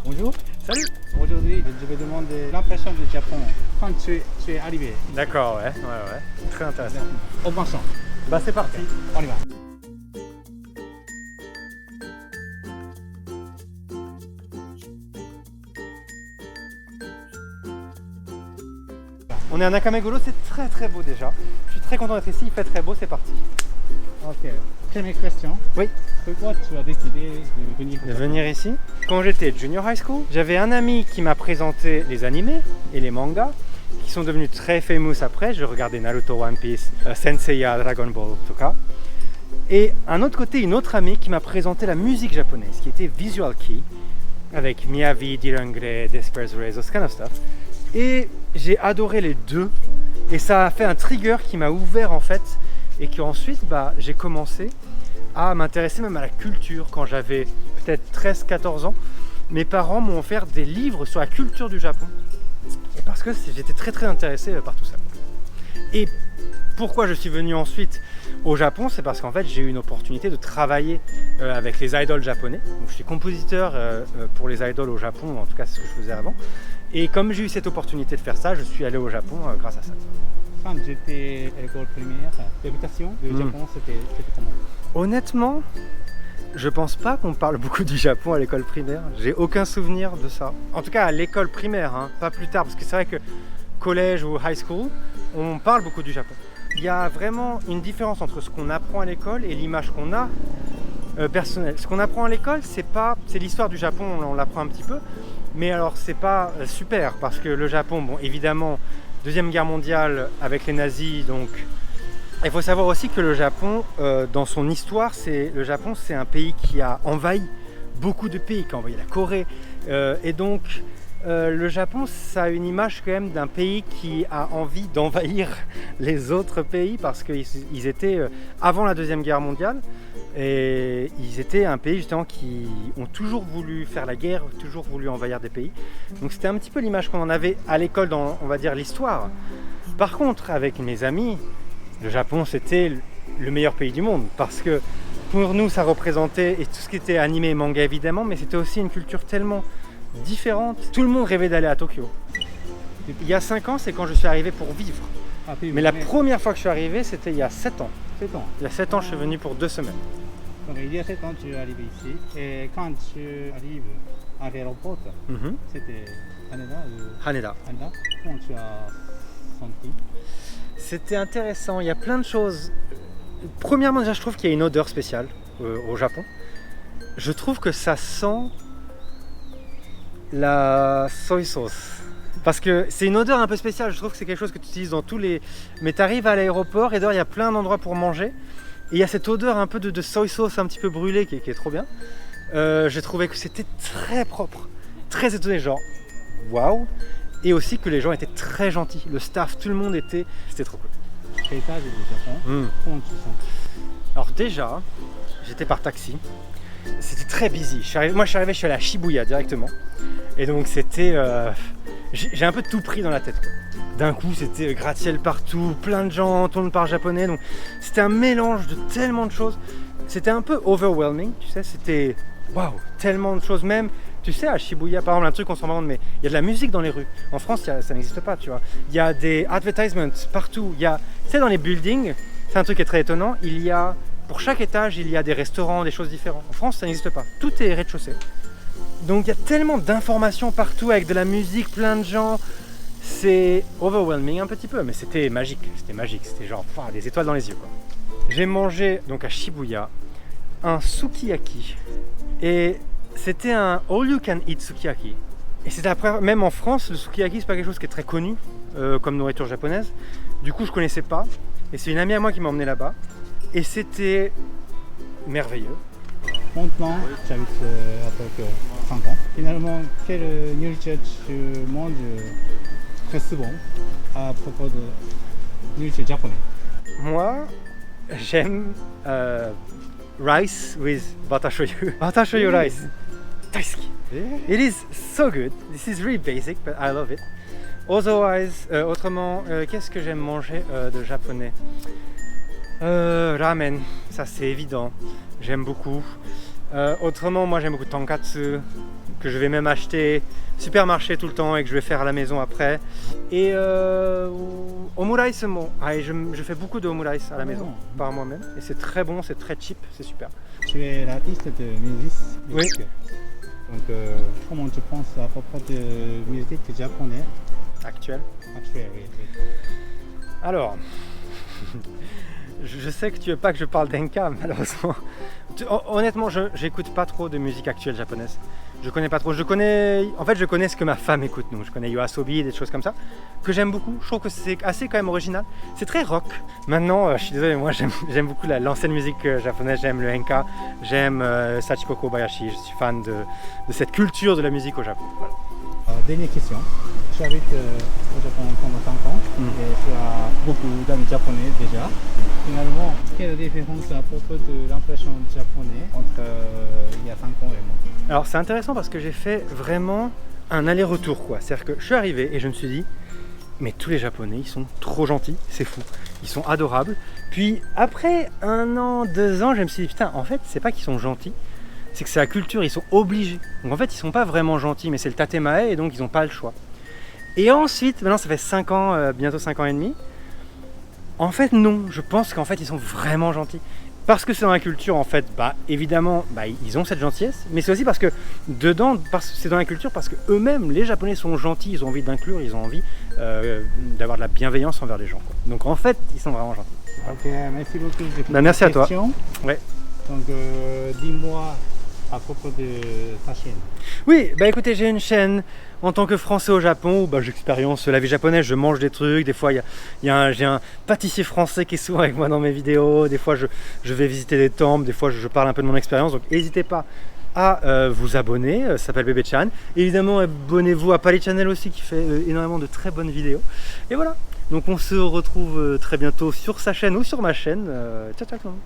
Bonjour. Salut. Aujourd'hui, je vais demander l'impression du Japon quand tu es arrivé. D'accord, ouais. Très intéressant. Augmentation. Bah c'est parti. On y va. On est à Nakameguro, c'est très très beau déjà. Je suis très content d'être ici, il fait très beau, c'est parti. Ok. Première question. Oui. Pourquoi tu as décidé de venir au De Japon? venir ici. Quand j'étais junior high school, j'avais un ami qui m'a présenté les animés et les mangas qui sont devenus très famous après. Je regardais Naruto, One Piece, Senseiya, Dragon Ball, tout cas. Et un autre côté, une autre amie qui m'a présenté la musique japonaise, qui était Visual Kei, avec Miyavi, Dirangre, Desperate Race, this kind of stuff. Et j'ai adoré les deux. Et ça a fait un trigger qui m'a ouvert en fait. Et qu'ensuite, j'ai commencé à m'intéresser même à la culture. Quand j'avais peut-être 13-14 ans, mes parents m'ont offert des livres sur la culture du Japon. Et parce que j'étais très très intéressé par tout ça. Et pourquoi je suis venu ensuite au Japon, c'est parce qu'en fait j'ai eu une opportunité de travailler avec les idoles japonais. Donc, je suis compositeur pour les idoles au Japon, en tout cas c'est ce que je faisais avant. Et comme j'ai eu cette opportunité de faire ça, je suis allé au Japon grâce à ça. Quand j'étais à l'école primaire, l'éducation du Japon, c'était comment? Honnêtement, je pense pas qu'on parle beaucoup du Japon à l'école primaire. J'ai aucun souvenir de ça. En tout cas à l'école primaire, hein, pas plus tard, parce que c'est vrai que collège ou high school, on parle beaucoup du Japon. Il y a vraiment une différence entre ce qu'on apprend à l'école et l'image qu'on a personnelle. Ce qu'on apprend à l'école, c'est l'histoire du Japon, on l'apprend un petit peu, mais alors c'est pas super parce que le Japon, bon évidemment, Deuxième Guerre mondiale avec les nazis, donc il faut savoir aussi que le Japon, dans son histoire, le Japon c'est un pays qui a envahi beaucoup de pays, qui a envahi la Corée, et donc le Japon, ça a une image quand même d'un pays qui a envie d'envahir les autres pays parce qu'ils étaient, avant la Deuxième Guerre mondiale, et ils étaient un pays justement qui ont toujours voulu faire la guerre, toujours voulu envahir des pays. Donc c'était un petit peu l'image qu'on en avait à l'école dans, on va dire, l'histoire. Par contre, avec mes amis, le Japon c'était le meilleur pays du monde parce que pour nous ça représentait, et tout ce qui était animé et manga évidemment, mais c'était aussi une culture tellement différente. Tout le monde rêvait d'aller à Tokyo. Il y a 5 ans, c'est quand je suis arrivé pour vivre. Mais la première fois que je suis arrivé, c'était il y a 7 ans. 7 ans. Il y a 7 ans, je suis venu pour 2 semaines. Donc, il y a 7 ans, tu es arrivé ici. Et quand tu arrives à l'aéroport, c'était Haneda ou... Haneda. Haneda. Comment tu as senti? C'était intéressant, il y a plein de choses. Premièrement, déjà, je trouve qu'il y a une odeur spéciale au Japon. Je trouve que ça sent la soy sauce. Parce que c'est une odeur un peu spéciale, je trouve que c'est quelque chose que tu utilises dans tous les... Mais tu arrives à l'aéroport et dehors il y a plein d'endroits pour manger. Et il y a cette odeur un peu de soy sauce un petit peu brûlée qui est trop bien. J'ai trouvé que c'était très propre, très étonné, genre waouh. Et aussi que les gens étaient très gentils, le staff, tout le monde c'était trop cool. Paysage du Japon, comment tu sens? Alors déjà, j'étais par taxi. C'était très busy. Moi je suis allé à Shibuya directement. Et donc c'était... j'ai un peu tout pris dans la tête, quoi. D'un coup c'était gratte-ciel partout, plein de gens, tout le monde parle japonais. Donc c'était un mélange de tellement de choses. C'était un peu overwhelming, tu sais, c'était... Waouh, tellement de choses. Même, tu sais, à Shibuya, par exemple, un truc qu'on s'en rend compte, mais il y a de la musique dans les rues. En France, ça n'existe pas, tu vois. Il y a des advertisements partout. Tu sais, dans les buildings, c'est un truc qui est très étonnant, pour chaque étage, il y a des restaurants, des choses différentes. En France, ça n'existe pas. Tout est rez-de-chaussée. Donc il y a tellement d'informations partout avec de la musique, plein de gens. C'est overwhelming un petit peu, mais c'était magique. C'était genre des étoiles dans les yeux, quoi. J'ai mangé donc à Shibuya un sukiyaki. Et c'était un all you can eat sukiyaki. Et c'était après, même en France, le sukiyaki c'est pas quelque chose qui est très connu comme nourriture japonaise. Du coup je connaissais pas. Et c'est une amie à moi qui m'a emmené là-bas. Et c'était merveilleux. Maintenant, tu habites à Tokyo 5 ans. Finalement, quelle nourriture tu manges très souvent à propos de nourriture japonaise? Moi, j'aime rice with butter shoyu. Butter shoyu rice. Daisuki. It is so good. This is really basic, but I love it. Otherwise, autrement, qu'est-ce que j'aime manger de japonais? Ramen, ça c'est évident. J'aime beaucoup. Autrement, moi j'aime beaucoup tonkatsu, que je vais même acheter supermarché tout le temps et que je vais faire à la maison après. Et omurice, je fais beaucoup de omurice à la maison par moi-même. Et c'est très bon, c'est très cheap, c'est super. Tu es l'artiste de musique. Oui. Donc, comment tu penses à propos de musique japonaise Actuel. actuelle? Oui. Alors, je sais que tu veux pas que je parle d'Enka, malheureusement. Honnêtement, j'écoute pas trop de musique actuelle japonaise. Je connais pas trop. Je connais ce que ma femme écoute. Donc, je connais Yoasobi, des choses comme ça, que j'aime beaucoup. Je trouve que c'est assez quand même original. C'est très rock. Maintenant, je suis désolé, moi j'aime beaucoup l'ancienne musique japonaise. J'aime le Enka, j'aime Sachiko Kobayashi. Je suis fan de cette culture de la musique au Japon. Voilà. Dernière question. Tu habites au Japon pendant 5 ans et tu as beaucoup d'amis japonais déjà. Finalement, quelle différence à propos de l'impression japonaise entre il y a 5 ans et maintenant? Alors c'est intéressant parce que j'ai fait vraiment un aller-retour quoi. C'est-à-dire que je suis arrivé et je me suis dit mais tous les Japonais ils sont trop gentils, c'est fou, ils sont adorables. Puis après 1 an, 2 ans, je me suis dit putain en fait c'est pas qu'ils sont gentils, c'est que c'est la culture, ils sont obligés. Donc en fait ils sont pas vraiment gentils mais c'est le tatemae et donc ils n'ont pas le choix. Et ensuite, maintenant ça fait 5 ans, bientôt 5 ans et demi, en fait non, je pense qu'en fait ils sont vraiment gentils. Parce que c'est dans la culture en fait, évidemment ils ont cette gentillesse, mais c'est aussi parce que dedans, c'est dans la culture parce que eux-mêmes, les Japonais sont gentils, ils ont envie d'inclure, ils ont envie d'avoir de la bienveillance envers les gens. Quoi. Donc en fait, ils sont vraiment gentils. Ok, merci beaucoup. Merci à toi. Ouais. Donc dis-moi à propos de ta chaîne. Oui, écoutez, j'ai une chaîne en tant que Français au Japon où j'expérience la vie japonaise, je mange des trucs, des fois j'ai un pâtissier français qui est souvent avec moi dans mes vidéos, des fois je vais visiter des temples, des fois je parle un peu de mon expérience, donc n'hésitez pas à vous abonner, ça s'appelle Bébé-chan. Évidemment, abonnez-vous à Pali Channel aussi qui fait énormément de très bonnes vidéos. Et voilà, donc on se retrouve très bientôt sur sa chaîne ou sur ma chaîne. Ciao ciao tout le monde.